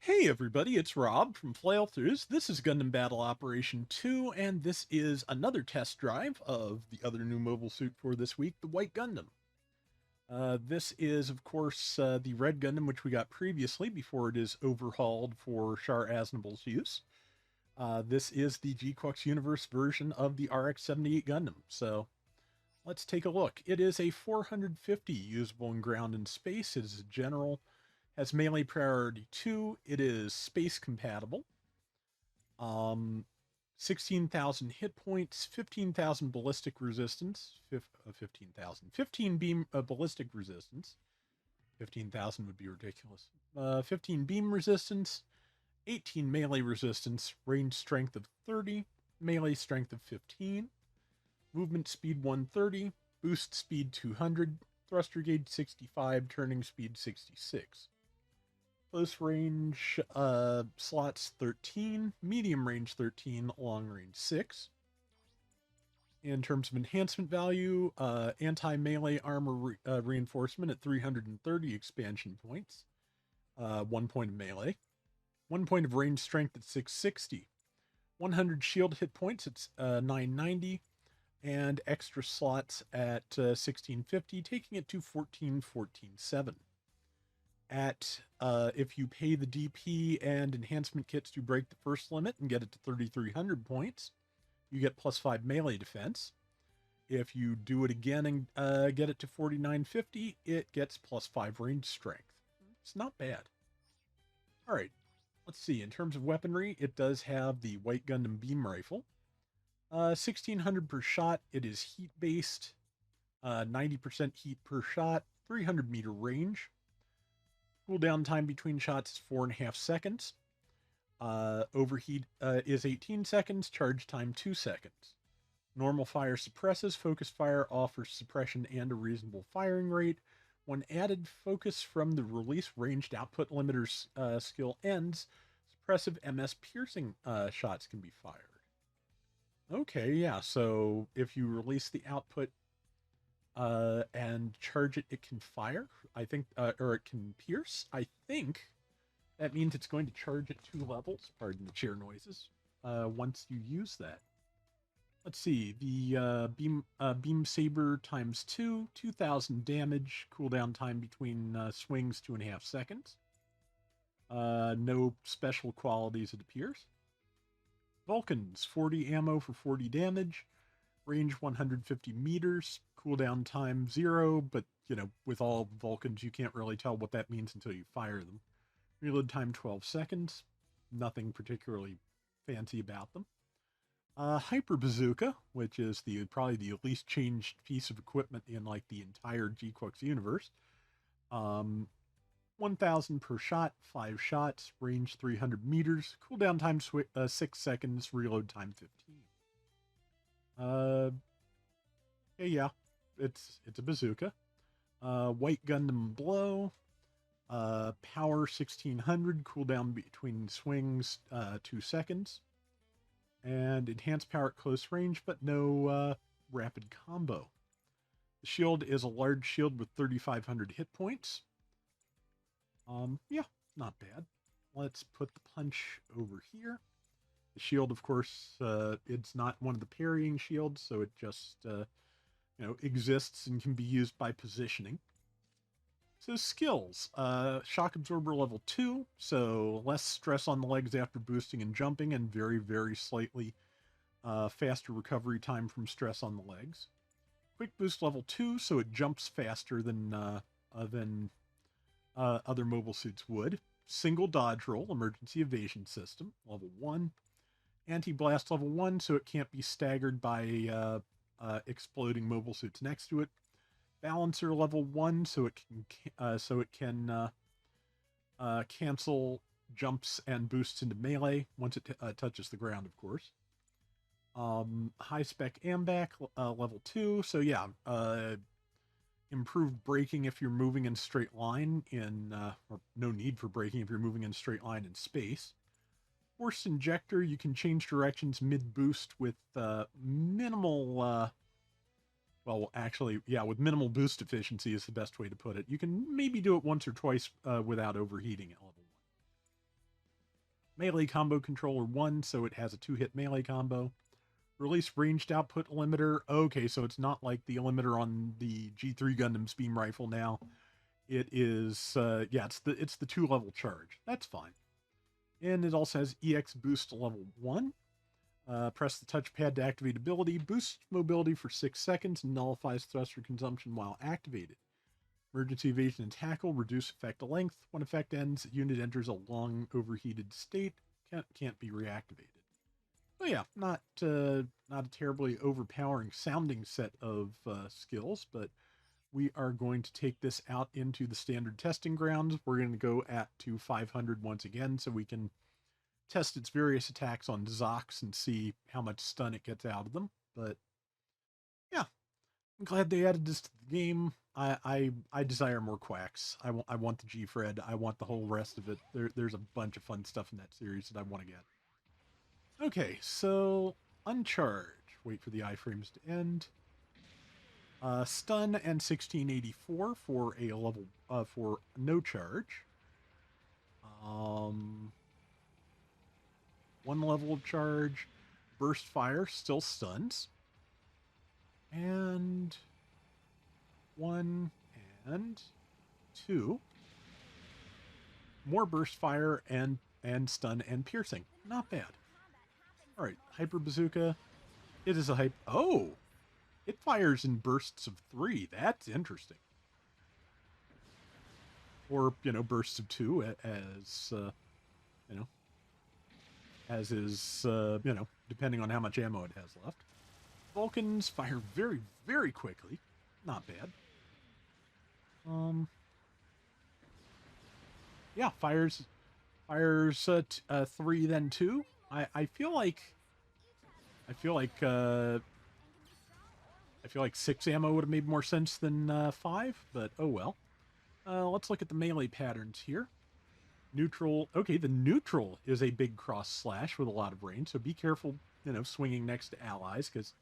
Hey everybody, it's Rob from Flailthroughs. This is Gundam Battle Operation 2, and this is another test drive of the other new mobile suit for this week, the White Gundam. This is, of course, the Red Gundam, which we got previously before it is overhauled for Char use. This is the GQuux Universe version of the RX-78 Gundam, so let's take a look. It is a 450 usable in ground and space. It is a general, has melee priority 2. It is space compatible. 16,000 hit points, 15,000 ballistic resistance, 15,000, 15 beam ballistic resistance. 15,000 would be ridiculous. 15 beam resistance, 18 melee resistance, range strength of 30, melee strength of 15, movement speed 130, boost speed 200, thruster gauge 65, turning speed 66. Close range slots 13, medium range 13, long range 6. In terms of enhancement value, anti-melee armor reinforcement at 330 expansion points, 1 point of melee, 1 point of range strength at 660, 100 shield hit points at 990, and extra slots at 1650, taking it to 14,7. At if you pay the DP and enhancement kits to break the first limit and get it to 3,300 points, you get plus 5 melee defense. If you do it again and get it to 4,950, it gets plus 5 range strength. It's not bad. All right, let's see. In terms of weaponry, it does have the White Gundam beam rifle. 1,600 per shot. It is heat based. 90% heat per shot. 300 meter range. Cooldown time between shots is 4.5 seconds. Overheat is 18 seconds. Charge time 2 seconds. Normal fire suppresses. Focus fire offers suppression and a reasonable firing rate. When added focus from the release ranged output limiter's skill ends, suppressive MS piercing shots can be fired. Okay, yeah, so if you release the output and charge it, it can fire. I think, or it can pierce. I think that means it's going to charge at 2 levels. Pardon the chair noises. Once you use that. Let's see. The beam saber times 2, 2,000 damage. Cooldown time between swings 2.5 seconds. No special qualities, it appears. Vulcans, 40 ammo for 40 damage. Range 150 meters, cooldown time 0, but, with all Vulcans, you can't really tell what that means until you fire them. Reload time 12 seconds. Nothing particularly fancy about them. Hyper Bazooka, which is probably the least changed piece of equipment in, the entire GQuux universe. 1,000 per shot, 5 shots, range 300 meters, cooldown time 6 seconds, reload time 15. Yeah, it's a bazooka. White Gundam blow. Power 1,600, cooldown between swings 2 seconds. And enhanced power at close range, but no rapid combo. The shield is a large shield with 3,500 hit points. Yeah, not bad. Let's put the punch over here. The shield, of course, it's not one of the parrying shields, so it just, exists and can be used by positioning. So skills, shock absorber level 2, so less stress on the legs after boosting and jumping, and very, very slightly faster recovery time from stress on the legs. Quick boost level 2, so it jumps faster than other mobile suits would. Single dodge roll, emergency evasion system, level 1. Anti-blast level 1, so it can't be staggered by exploding mobile suits next to it. Balancer level 1, so it can cancel jumps and boosts into melee once it touches the ground, of course. High spec AMBAC level 2, so yeah, improved braking if you're moving in straight line or no need for braking if you're moving in straight line in space. Force injector, you can change directions mid-boost with minimal, with minimal boost efficiency is the best way to put it. You can maybe do it once or twice without overheating at level Melee combo controller 1, so it has a 2-hit melee combo. Release ranged output limiter. Okay, so it's not like the limiter on the G3 Gundam's beam rifle now. It is, yeah, it's the 2-level charge. That's fine. And it also has EX boost level 1. Press the touchpad to activate ability. Boosts mobility for 6 seconds and nullifies thruster consumption while activated. Emergency evasion and tackle. Reduce effect length. When effect ends, unit enters a long overheated state. Can't be reactivated. Oh yeah, not a terribly overpowering sounding set of skills, but we are going to take this out into the standard testing grounds. We're going to go to 500 once again so we can test its various attacks on Zocs and see how much stun it gets out of them. But yeah, I'm glad they added this to the game. I desire more quacks. I want the G-Fred. I want the whole rest of it. There's a bunch of fun stuff in that series that I want to get. Okay, so uncharge. Wait for the iframes to end. Stun and 1684 for a level for no charge. One level of charge. Burst fire still stuns. And 1 and 2. More burst fire and stun and piercing. Not bad. All right, Hyper Bazooka. It is a hype. Oh, it fires in bursts of 3. That's interesting. Or, bursts of 2 as, as is, depending on how much ammo it has left. Vulcans fire very, very quickly. Not bad. Yeah, fires 3 then 2. I feel like 6 ammo would have made more sense than 5, but oh well. Let's look at the melee patterns here. Neutral. Okay, the neutral is a big cross slash with a lot of range, so be careful, swinging next to allies, because,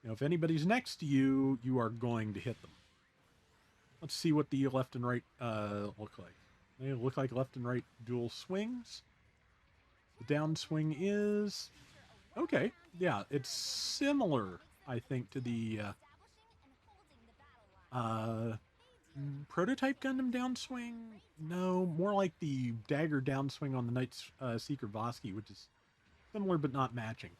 if anybody's next to you, you are going to hit them. Let's see what the left and right look like. They look like left and right dual swings. The downswing is... Okay, yeah, it's similar, I think, to the prototype Gundam downswing. No, more like the dagger downswing on the Night Seeker Vosky, which is similar but not matching.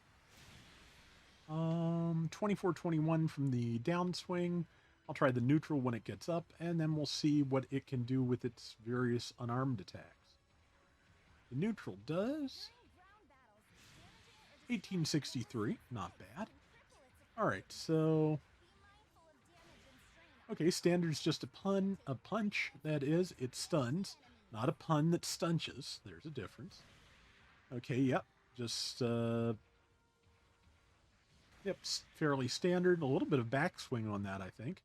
2421 from the downswing. I'll try the neutral when it gets up, and then we'll see what it can do with its various unarmed attacks. The neutral does 1863, not bad. Alright, so... Okay, standard's just a punch, that is. It stuns, not a pun that stunches. There's a difference. Okay, yep, just, yep, fairly standard. A little bit of backswing on that, I think.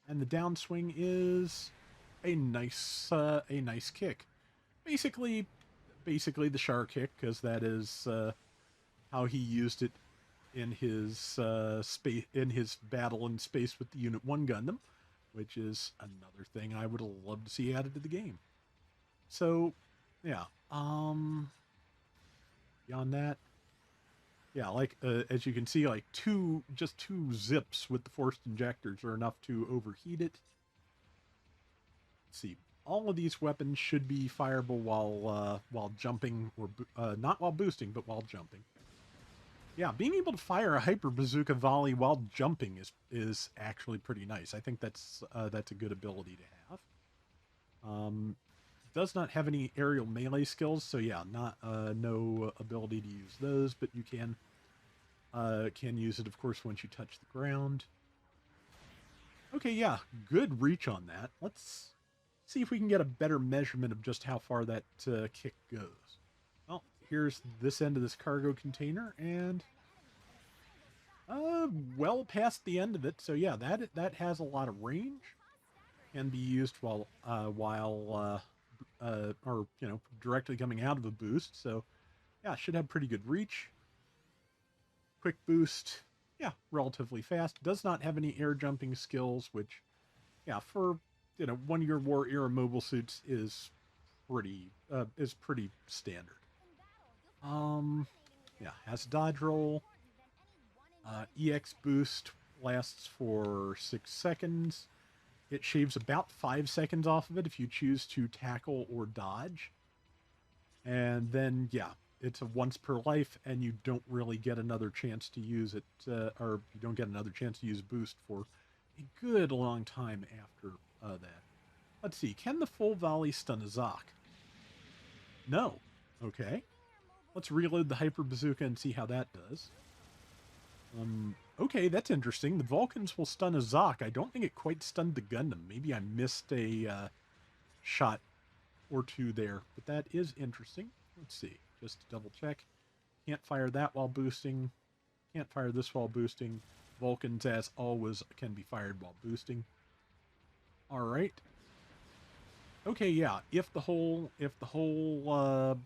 And the downswing is a nice kick. Basically the Char kick, because that is how he used it in his battle in space with the Unit 1 Gundam, which is another thing I would love to see added to the game. So, yeah. Beyond that, yeah, like as you can see, like just two zips with the forced injectors are enough to overheat it. Let's see. All of these weapons should be fireable while jumping, or not while boosting, but while jumping. Yeah, being able to fire a Hyper Bazooka volley while jumping is actually pretty nice. I think that's a good ability to have. Does not have any aerial melee skills, so yeah, no ability to use those, but you can use it, of course, once you touch the ground. Okay, yeah, good reach on that. Let's see if we can get a better measurement of just how far that kick goes. Well, here's this end of this cargo container, and well past the end of it. So yeah, that has a lot of range. Can be used while directly coming out of a boost. So yeah, should have pretty good reach. Quick boost. Yeah, relatively fast. Does not have any air jumping skills, which, yeah, for one of your war era mobile suits is pretty standard. Yeah, has dodge roll. EX boost lasts for 6 seconds. It shaves about 5 seconds off of it if you choose to tackle or dodge. And then, yeah, it's a once per life, and you don't really get another chance to use it, or you don't get another chance to use boost for a good long time after that. Let's see, can the full volley stun a Zoc? No. Okay. Let's reload the Hyper Bazooka and see how that does. Okay, that's interesting. The Vulcans will stun a Zoc. I don't think it quite stunned the Gundam. Maybe I missed a shot or two there, but that is interesting. Let's see, just to double check. Can't fire that while boosting. Can't fire this while boosting. Vulcans, as always, can be fired while boosting. All right. Okay, yeah. If the whole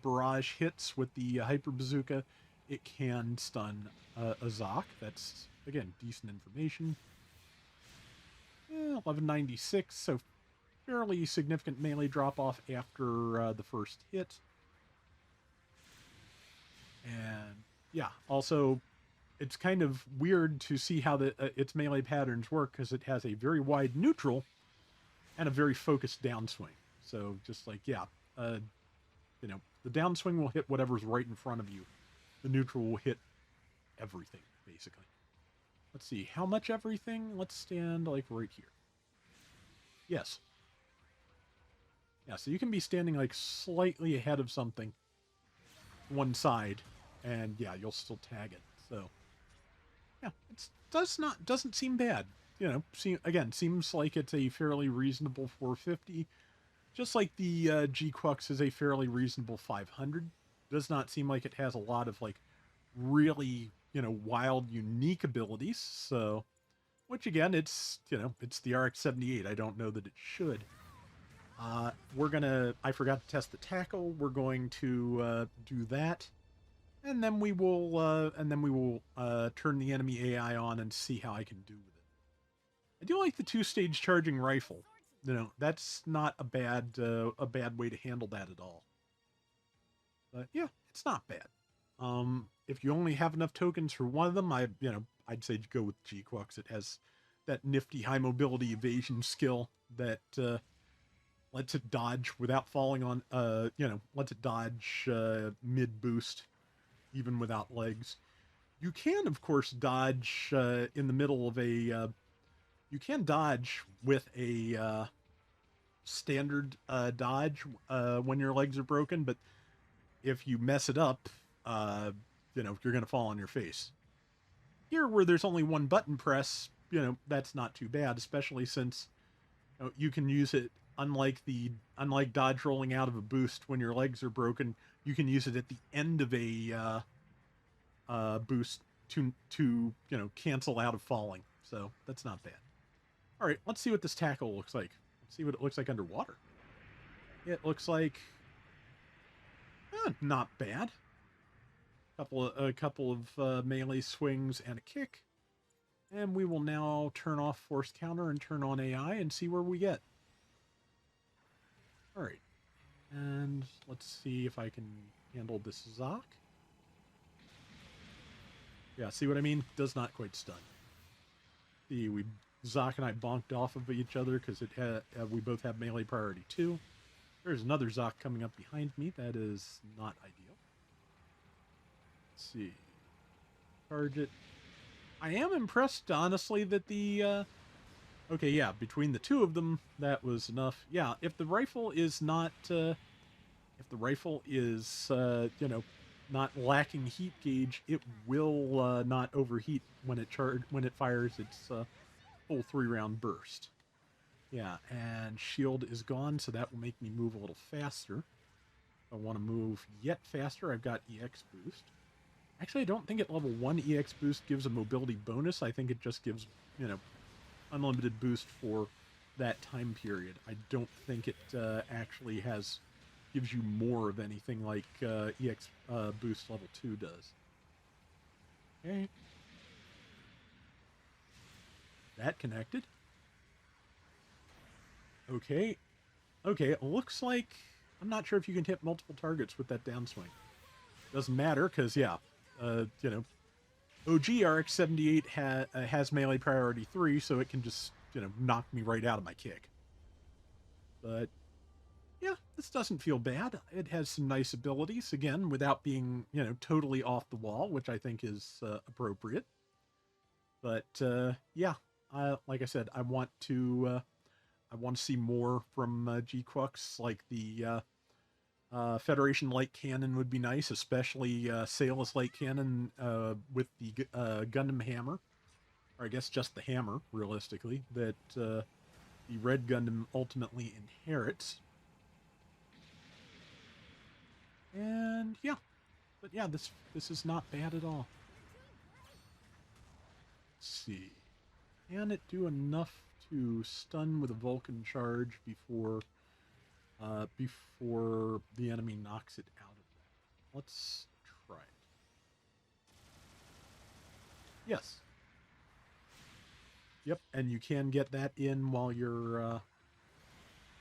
barrage hits with the Hyper Bazooka, it can stun a Zoc. That's again decent information. 1196, so fairly significant melee drop off after the first hit. And yeah, also it's kind of weird to see how its melee patterns work because it has a very wide neutral and a very focused downswing. So just like, yeah, you know, the downswing will hit whatever's right in front of you. The neutral will hit everything, basically. Let's see, how much everything? Let's stand like right here. Yes. Yeah, so you can be standing like slightly ahead of something, one side, and yeah, you'll still tag it. So yeah, it doesn't seem bad. You know, seems like it's a fairly reasonable 450. Just like the G-Quux is a fairly reasonable 500. Does not seem like it has a lot of like really, you know, wild, unique abilities. So, which again, it's, you know, it's the RX-78. I don't know that it should. I forgot to test the tackle. We're going to do that. And then we will turn the enemy AI on and see how I can do with it. I do like the 2-stage charging rifle. You know, that's not a bad way to handle that at all. But yeah, it's not bad. If you only have enough tokens for one of them, I'd say go with G-Quux. It has that nifty high mobility evasion skill that lets it dodge without falling on, lets it dodge mid boost, even without legs. You can, of course, dodge in the middle of a. You can dodge with a standard dodge when your legs are broken, but if you mess it up, you're going to fall on your face. Here, where there's only one button press, that's not too bad, especially since you can use it. Unlike dodge rolling out of a boost when your legs are broken, you can use it at the end of a boost to cancel out of falling. So that's not bad. All right, let's see what this tackle looks like. Let's see what it looks like underwater. It looks like not bad. A couple of melee swings and a kick, and we will now turn off force counter and turn on AI and see where we get. All right, and let's see if I can handle this Zoc. Yeah, see what I mean? Does not quite stun. See, Zoc and I bonked off of each other because we both have melee priority 2. There's another Zoc coming up behind me. That is not ideal. Let's see. Charge it. I am impressed, honestly, that the... okay, yeah, between the two of them, that was enough. Yeah, if the rifle is not... if the rifle is, not lacking heat gauge, it will not overheat when it fires its full 3-round burst. Yeah, and shield is gone, so that will make me move a little faster. If I want to move yet faster, I've got EX boost. Actually, I don't think at level 1 EX boost gives a mobility bonus. I think it just gives, unlimited boost for that time period. I don't think it actually gives you more of anything like EX boost level 2 does. Okay. That connected. Okay, it looks like... I'm not sure if you can hit multiple targets with that downswing. Doesn't matter, because, yeah, you know, OG RX-78 has melee priority 3, so it can just, you know, knock me right out of my kick. But, yeah, this doesn't feel bad. It has some nice abilities, again, without being, you know, totally off the wall, which I think is appropriate. But, yeah, like I said, I want to see more from G-Quux, like the Federation light cannon would be nice, especially sailless light cannon with the Gundam hammer, or I guess just the hammer, realistically, that the red Gundam ultimately inherits. And yeah, but yeah, this is not bad at all. Let's see, can it do enough to stun with a Vulcan charge before the enemy knocks it out of that? Let's try it. Yes. Yep, and you can get that in while you're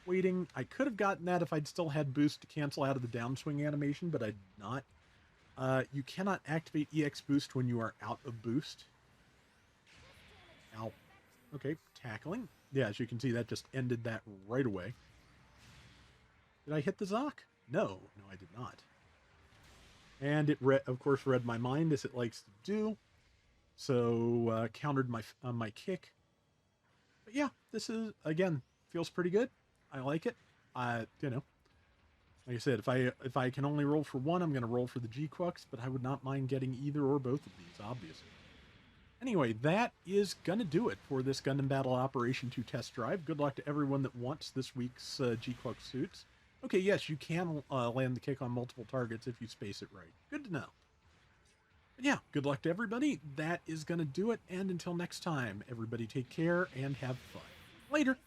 waiting. I could have gotten that if I'd still had boost to cancel out of the downswing animation, but I did not. You cannot activate EX boost when you are out of boost. Ow. Okay, tackling. Yeah, as you can see, that just ended that right away. Did I hit the Zoc? No, I did not. And it, of course, read my mind, as it likes to do. So, countered my kick. But yeah, this is, again, feels pretty good. I like it. You know, like I said, if I can only roll for one, I'm going to roll for the G-Quux, but I would not mind getting either or both of these, obviously. Anyway, that is going to do it for this Gundam Battle Operation 2 test drive. Good luck to everyone that wants this week's G-Quux suits. Okay, yes, you can land the kick on multiple targets if you space it right. Good to know. But yeah, good luck to everybody. That is going to do it. And until next time, everybody take care and have fun. Later.